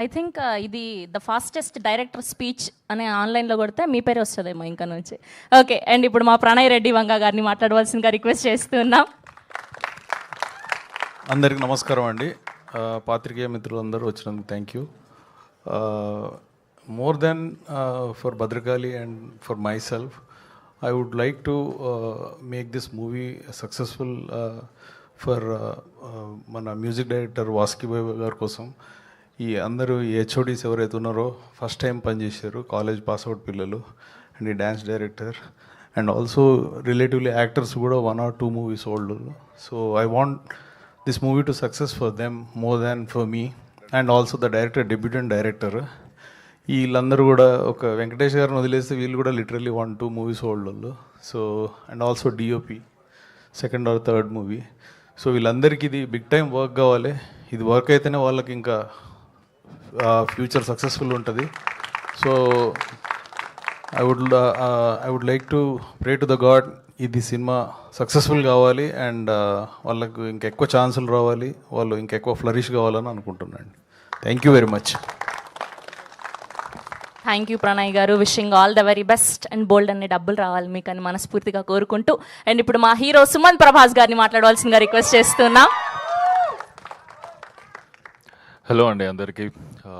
I think ఇది the fastest director speech అనే ఆన్లైన్లో కొడితే మీ పేరే వస్తుందేమో ఇంకా నుంచి. ఓకే, అండ్ ఇప్పుడు మా ప్రణయ్ రెడ్డి వంగ గారిని మాట్లాడవలసిందిగా రిక్వెస్ట్ చేస్తున్నాం. అందరికి నమస్కారం అండి. పాత్రికేయ మిత్రులందరూ వచ్చినందుకు thank you. More than for Bhadrakali and for my self, I would like to make this movie successful for మన మ్యూజిక్ డైరెక్టర్ వాస్కి బాయ్ గారి కోసం. ఈ అందరూ ఈ హెచ్ఓడీస్ ఎవరైతే ఉన్నారో ఫస్ట్ టైం పనిచేశారు, కాలేజ్ పాస్అవుట్ పిల్లలు, అండ్ ఈ dance director and also relatively actors కూడా 1 or 2 movies old. So I want this movie to success for them more than for me, and also the director, debutante director. వీళ్ళందరూ కూడా ఒక వెంకటేష్ గారిని వదిలేస్తే వీళ్ళు కూడా లిటరల్లీ 1-2 మూవీస్ ఓల్డ్ వాళ్ళు. So and also DOP 2nd or 3rd movie. So వీళ్ళందరికీ ఇది బిగ్ టైం వర్క్ కావాలి. ఇది వర్క్ అయితేనే వాళ్ళకి ఇంకా ఫ్యూచర్ సక్సెస్ఫుల్ ఉంటుంది. So I would like to pray to the god ఇది సినిమా సక్సెస్ఫుల్ కావాలి అండ్ వాళ్ళకు ఇంకెక్కువ ఛాన్సులు రావాలి, వాళ్ళు ఇంకెక్కువ ఫ్లరిష్ కావాలని అనుకుంటున్నాను. Thank you very much. Thank you Pranay గారు. Wishing all the very best and బోల్డ్ అనే డబ్బులు రావాలి మీకు అని మనస్ఫూర్తిగా కోరుకుంటూ, అండ్ ఇప్పుడు మా హీరో సుమంత్ ప్రభాస్ గారిని మాట్లాడవలసిందిగా రిక్వెస్ట్ చేస్తున్నాం. హలో అండి అందరికీ.